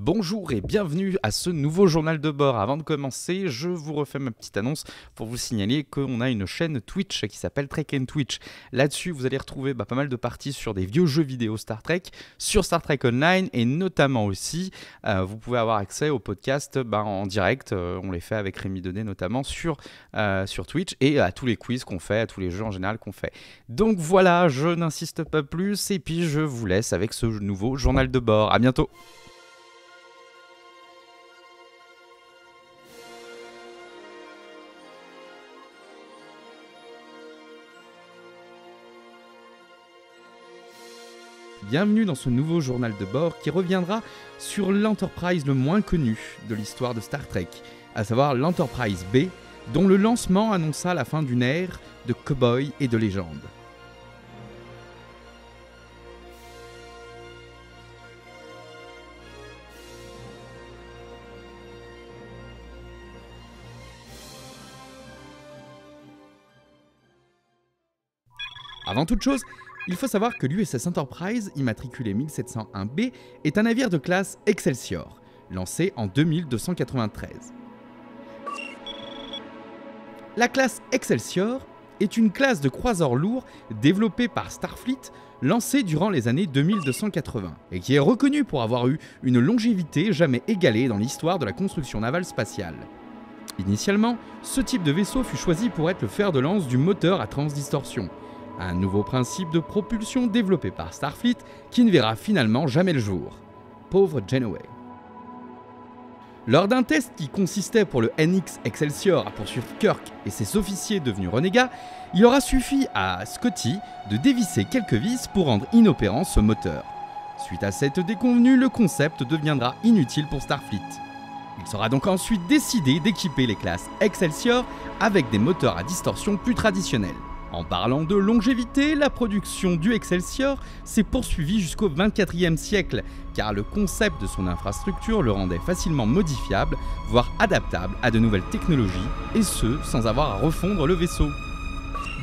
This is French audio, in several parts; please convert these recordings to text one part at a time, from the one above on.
Bonjour et bienvenue à ce nouveau journal de bord. Avant de commencer, je vous refais ma petite annonce pour vous signaler qu'on a une chaîne Twitch qui s'appelle Trek & Twitch. Là-dessus, vous allez retrouver pas mal de parties sur des vieux jeux vidéo Star Trek, sur Star Trek Online et notamment aussi, vous pouvez avoir accès aux podcasts en direct. On les fait avec Rémi Denet notamment sur Twitch et à tous les quiz qu'on fait, à tous les jeux en général qu'on fait. Donc voilà, je n'insiste pas plus et puis je vous laisse avec ce nouveau journal de bord. À bientôt. Bienvenue dans ce nouveau journal de bord qui reviendra sur l'Enterprise le moins connu de l'histoire de Star Trek, à savoir l'Enterprise B, dont le lancement annonça la fin d'une ère de cow-boys et de légendes. Avant toute chose, il faut savoir que l'USS Enterprise, immatriculé 1701B, est un navire de classe Excelsior, lancé en 2293. La classe Excelsior est une classe de croiseurs lourds développée par Starfleet, lancée durant les années 2280, et qui est reconnue pour avoir eu une longévité jamais égalée dans l'histoire de la construction navale spatiale. Initialement, ce type de vaisseau fut choisi pour être le fer de lance du moteur à transdistorsion, un nouveau principe de propulsion développé par Starfleet qui ne verra finalement jamais le jour. Pauvre Janeway. Lors d'un test qui consistait pour le NX Excelsior à poursuivre Kirk et ses officiers devenus renégats, il aura suffi à Scotty de dévisser quelques vis pour rendre inopérant ce moteur. Suite à cette déconvenue, le concept deviendra inutile pour Starfleet. Il sera donc ensuite décidé d'équiper les classes Excelsior avec des moteurs à distorsion plus traditionnels. En parlant de longévité, la production du Excelsior s'est poursuivie jusqu'au XXIe siècle, car le concept de son infrastructure le rendait facilement modifiable, voire adaptable à de nouvelles technologies, et ce, sans avoir à refondre le vaisseau.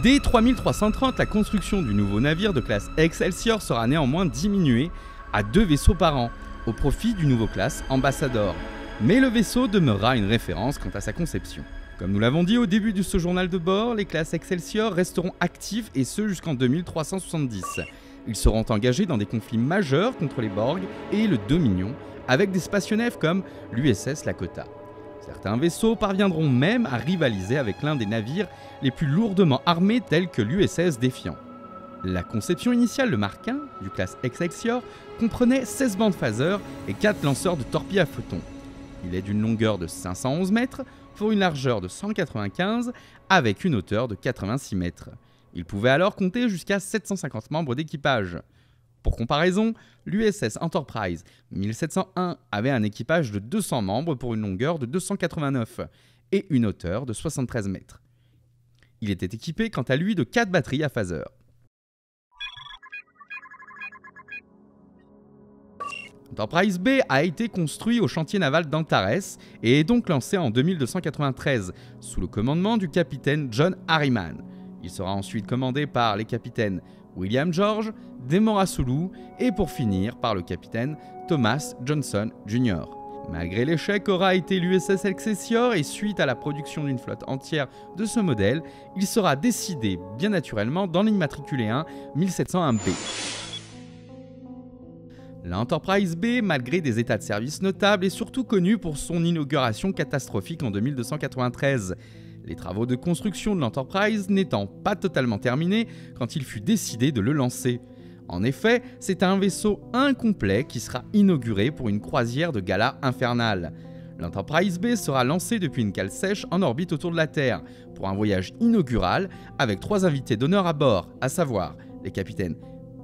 Dès 3330, la construction du nouveau navire de classe Excelsior sera néanmoins diminuée à 2 vaisseaux par an, au profit du nouveau classe Ambassador. Mais le vaisseau demeurera une référence quant à sa conception. Comme nous l'avons dit au début de ce journal de bord, les classes Excelsior resteront actives et ce jusqu'en 2370. Ils seront engagés dans des conflits majeurs contre les Borg et le Dominion, avec des spationefs comme l'USS Lakota. Certains vaisseaux parviendront même à rivaliser avec l'un des navires les plus lourdement armés tels que l'USS Defiant. La conception initiale de Mark I, du classe Excelsior, comprenait 16 bandes phaseurs et 4 lanceurs de torpilles à photons. Il est d'une longueur de 511 mètres, pour une largeur de 195 avec une hauteur de 86 mètres. Il pouvait alors compter jusqu'à 750 membres d'équipage. Pour comparaison, l'USS Enterprise 1701 avait un équipage de 200 membres pour une longueur de 289 et une hauteur de 73 mètres. Il était équipé quant à lui de 4 batteries à phaseurs. Enterprise B a été construit au chantier naval d'Antares et est donc lancé en 2293 sous le commandement du capitaine John Harriman. Il sera ensuite commandé par les capitaines William George, Demora Sulu et pour finir par le capitaine Thomas Johnson Jr. Malgré l'échec qu'aura été l'USS Excelsior et suite à la production d'une flotte entière de ce modèle, il sera décidé bien naturellement d'en immatriculer un 1701B. L'Enterprise B, malgré des états de service notables, est surtout connue pour son inauguration catastrophique en 2293. Les travaux de construction de l'Enterprise n'étant pas totalement terminés quand il fut décidé de le lancer. En effet, c'est un vaisseau incomplet qui sera inauguré pour une croisière de gala infernale. L'Enterprise B sera lancée depuis une cale sèche en orbite autour de la Terre, pour un voyage inaugural avec 3 invités d'honneur à bord, à savoir les capitaines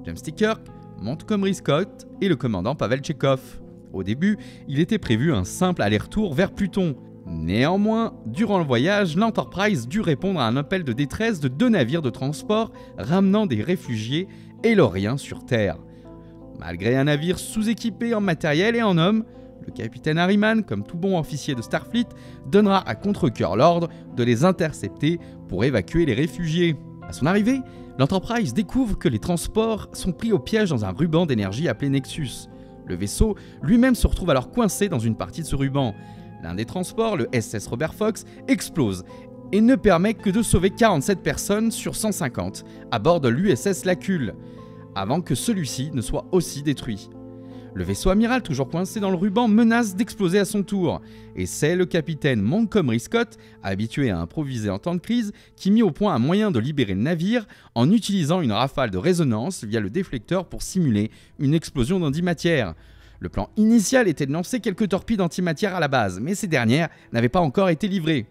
James T. Kirk, Montgomery Scott et le commandant Pavel Tchekhov. Au début, il était prévu un simple aller-retour vers Pluton. Néanmoins, durant le voyage, l'Enterprise dut répondre à un appel de détresse de 2 navires de transport ramenant des réfugiés éloriens sur Terre. Malgré un navire sous-équipé en matériel et en hommes, le capitaine Harriman, comme tout bon officier de Starfleet, donnera à contre-cœur l'ordre de les intercepter pour évacuer les réfugiés. À son arrivée, l'Enterprise découvre que les transports sont pris au piège dans un ruban d'énergie appelé Nexus. Le vaisseau lui-même se retrouve alors coincé dans une partie de ce ruban. L'un des transports, le SS Robert Fox, explose et ne permet que de sauver 47 personnes sur 150 à bord de l'USS Lacule, avant que celui-ci ne soit aussi détruit. Le vaisseau amiral, toujours coincé dans le ruban, menace d'exploser à son tour, et c'est le capitaine Montgomery Scott, habitué à improviser en temps de crise, qui mit au point un moyen de libérer le navire en utilisant une rafale de résonance via le déflecteur pour simuler une explosion d'antimatière. Le plan initial était de lancer quelques torpilles d'antimatière à la base, mais ces dernières n'avaient pas encore été livrées.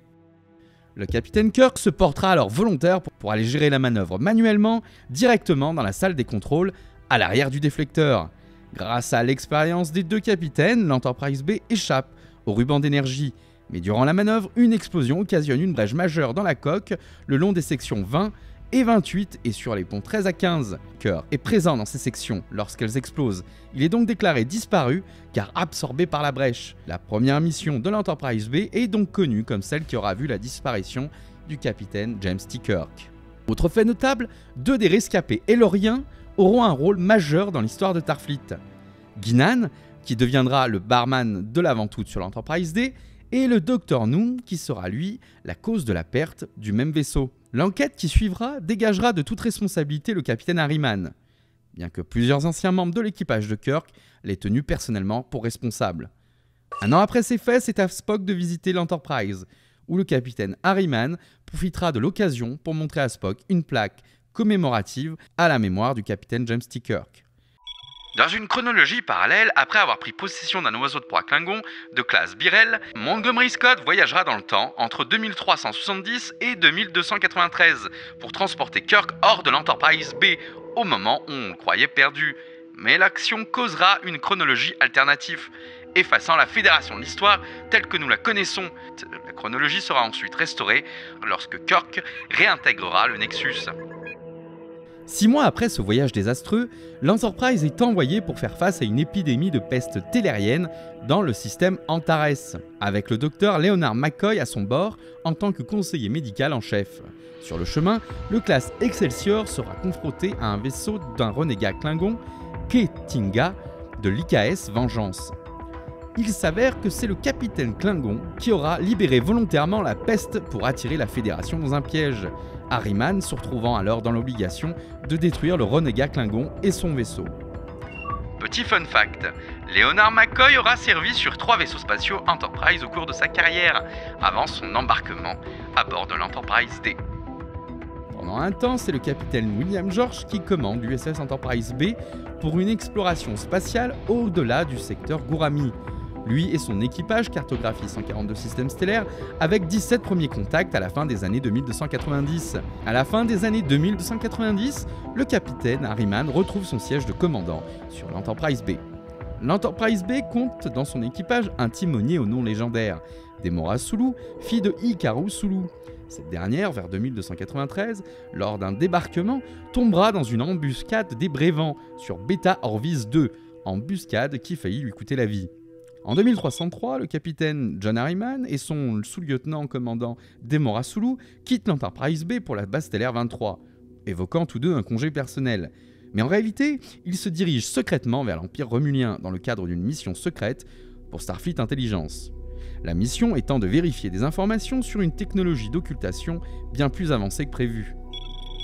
Le capitaine Kirk se portera alors volontaire pour aller gérer la manœuvre manuellement, directement dans la salle des contrôles, à l'arrière du déflecteur. Grâce à l'expérience des deux capitaines, l'Enterprise B échappe au ruban d'énergie. Mais durant la manœuvre, une explosion occasionne une brèche majeure dans la coque, le long des sections 20 et 28 et sur les ponts 13 à 15. Kirk est présent dans ces sections lorsqu'elles explosent. Il est donc déclaré disparu car absorbé par la brèche. La première mission de l'Enterprise B est donc connue comme celle qui aura vu la disparition du capitaine James T. Kirk. Autre fait notable, deux des rescapés Eloriens auront un rôle majeur dans l'histoire de Starfleet. Guinan, qui deviendra le barman de l'avant-toute sur l'Enterprise D, et le Dr Noon, qui sera lui la cause de la perte du même vaisseau. L'enquête qui suivra dégagera de toute responsabilité le capitaine Harriman, bien que plusieurs anciens membres de l'équipage de Kirk l'aient tenu personnellement pour responsable. Un an après ces faits, c'est à Spock de visiter l'Enterprise, où le capitaine Harriman profitera de l'occasion pour montrer à Spock une plaque commémorative à la mémoire du capitaine James T. Kirk. Dans une chronologie parallèle, après avoir pris possession d'un oiseau de proie Klingon de classe Birel, Montgomery Scott voyagera dans le temps entre 2370 et 2293 pour transporter Kirk hors de l'Enterprise B au moment où on le croyait perdu. Mais l'action causera une chronologie alternative, effaçant la fédération de l'histoire telle que nous la connaissons. La chronologie sera ensuite restaurée lorsque Kirk réintégrera le Nexus. 6 mois après ce voyage désastreux, l'Enterprise est envoyée pour faire face à une épidémie de peste tellérienne dans le système Antares, avec le docteur Leonard McCoy à son bord en tant que conseiller médical en chef. Sur le chemin, le classe Excelsior sera confronté à un vaisseau d'un renégat Klingon, Ketinga, de l'IKS Vengeance. Il s'avère que c'est le capitaine Klingon qui aura libéré volontairement la peste pour attirer la Fédération dans un piège, Harriman se retrouvant alors dans l'obligation de détruire le renégat Klingon et son vaisseau. Petit fun fact, Leonard McCoy aura servi sur 3 vaisseaux spatiaux Enterprise au cours de sa carrière, avant son embarquement à bord de l'Enterprise D. Pendant un temps, c'est le capitaine William George qui commande l'USS Enterprise B pour une exploration spatiale au-delà du secteur Gourami. Lui et son équipage cartographient 142 systèmes stellaires avec 17 premiers contacts à la fin des années 2290. À la fin des années 2290, le capitaine Harriman retrouve son siège de commandant sur l'Enterprise B. L'Enterprise B compte dans son équipage un timonier au nom légendaire, Demora Sulu, fille de Hikaru Sulu. Cette dernière, vers 2293, lors d'un débarquement, tombera dans une embuscade des Brévents sur Beta Orvis II, embuscade qui faillit lui coûter la vie. En 2303, le capitaine John Harriman et son sous-lieutenant commandant Demora Sulu quittent l'Enterprise B pour la base stellaire 23, évoquant tous deux un congé personnel. Mais en réalité, ils se dirigent secrètement vers l'Empire Romulien dans le cadre d'une mission secrète pour Starfleet Intelligence. La mission étant de vérifier des informations sur une technologie d'occultation bien plus avancée que prévu.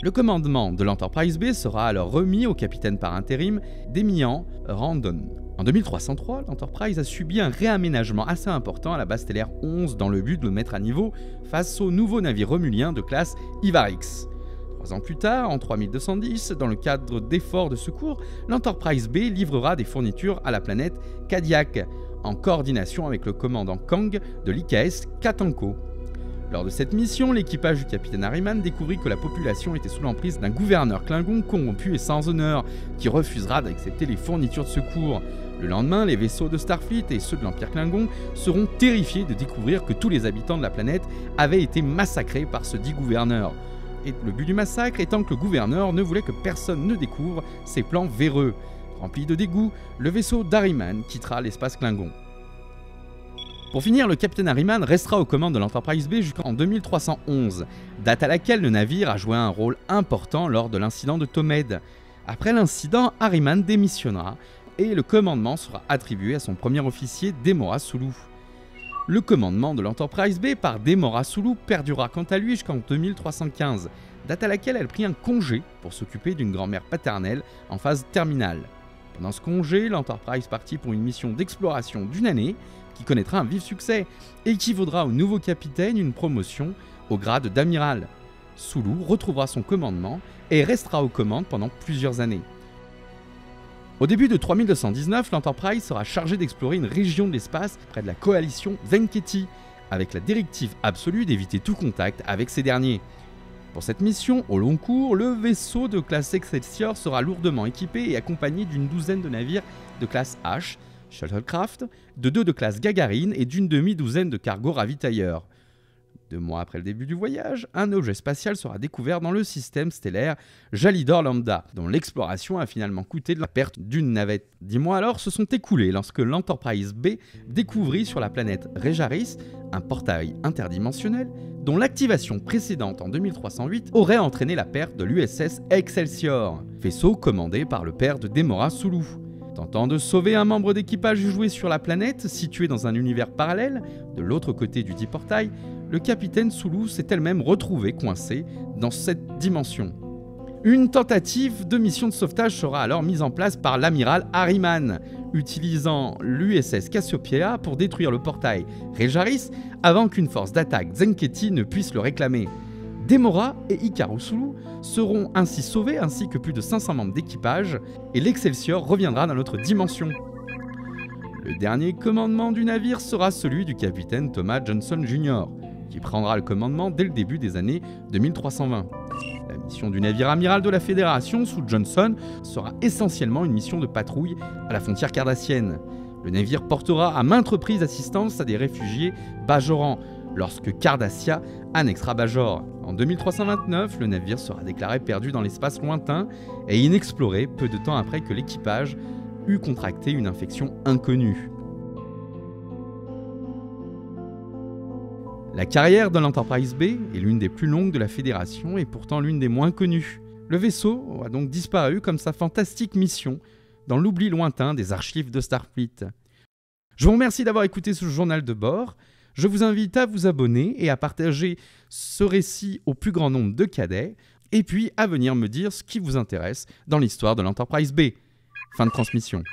Le commandement de l'Enterprise B sera alors remis au capitaine par intérim Demian Randon. En 2303, l'Enterprise a subi un réaménagement assez important à la base stellaire 11 dans le but de le mettre à niveau face au nouveau navire romulien de classe Ivarix. 3 ans plus tard, en 3210, dans le cadre d'efforts de secours, l'Enterprise B livrera des fournitures à la planète Kadiak, en coordination avec le commandant Kang de l'IKS Katanko. Lors de cette mission, l'équipage du capitaine Harriman découvrit que la population était sous l'emprise d'un gouverneur Klingon corrompu et sans honneur, qui refusera d'accepter les fournitures de secours. Le lendemain, les vaisseaux de Starfleet et ceux de l'Empire Klingon seront terrifiés de découvrir que tous les habitants de la planète avaient été massacrés par ce dit gouverneur. Et le but du massacre étant que le gouverneur ne voulait que personne ne découvre ses plans véreux. Rempli de dégoût, le vaisseau d'Harriman quittera l'espace Klingon. Pour finir, le capitaine Harriman restera aux commandes de l'Enterprise B jusqu'en 2311, date à laquelle le navire a joué un rôle important lors de l'incident de Tomed. Après l'incident, Harriman démissionnera et le commandement sera attribué à son premier officier Demora Sulu. Le commandement de l'Enterprise B par Demora Sulu perdurera quant à lui jusqu'en 2315, date à laquelle elle prit un congé pour s'occuper d'une grand-mère paternelle en phase terminale. Pendant ce congé, l'Enterprise partit pour une mission d'exploration d'une année qui connaîtra un vif succès et qui vaudra au nouveau capitaine une promotion au grade d'amiral. Sulu retrouvera son commandement et restera aux commandes pendant plusieurs années. Au début de 3219, l'Enterprise sera chargée d'explorer une région de l'espace près de la coalition Venketi, avec la directive absolue d'éviter tout contact avec ces derniers. Pour cette mission, au long cours, le vaisseau de classe Excelsior sera lourdement équipé et accompagné d'une douzaine de navires de classe H, Shuttlecraft, de 2 de classe Gagarine et d'une demi-douzaine de cargos ravitailleurs. 2 mois après le début du voyage, un objet spatial sera découvert dans le système stellaire Jalidor Lambda, dont l'exploration a finalement coûté la perte d'une navette. 10 mois alors se sont écoulés lorsque l'Enterprise B découvrit sur la planète Rejaris un portail interdimensionnel dont l'activation précédente en 2308 aurait entraîné la perte de l'USS Excelsior, vaisseau commandé par le père de Demora Sulu. Tentant de sauver un membre d'équipage joué sur la planète, situé dans un univers parallèle, de l'autre côté du dit portail, le capitaine Sulu s'est elle-même retrouvé coincé dans cette dimension. Une tentative de mission de sauvetage sera alors mise en place par l'amiral Harriman, utilisant l'USS Cassiopeia pour détruire le portail Rejaris avant qu'une force d'attaque Zenketi ne puisse le réclamer. Demora et Hikaru Sulu seront ainsi sauvés ainsi que plus de 500 membres d'équipage et l'Excelsior reviendra dans notre dimension. Le dernier commandement du navire sera celui du capitaine Thomas Johnson Jr., qui prendra le commandement dès le début des années 2320. La mission du navire amiral de la Fédération sous Johnson sera essentiellement une mission de patrouille à la frontière cardassienne. Le navire portera à maintes reprises assistance à des réfugiés bajorans, lorsque Cardassia annexera Bajor. En 2329, le navire sera déclaré perdu dans l'espace lointain et inexploré peu de temps après que l'équipage eut contracté une infection inconnue. La carrière de l'Enterprise B est l'une des plus longues de la Fédération et pourtant l'une des moins connues. Le vaisseau a donc disparu comme sa fantastique mission dans l'oubli lointain des archives de Starfleet. Je vous remercie d'avoir écouté ce journal de bord. Je vous invite à vous abonner et à partager ce récit au plus grand nombre de cadets, et puis à venir me dire ce qui vous intéresse dans l'histoire de l'Enterprise B. Fin de transmission.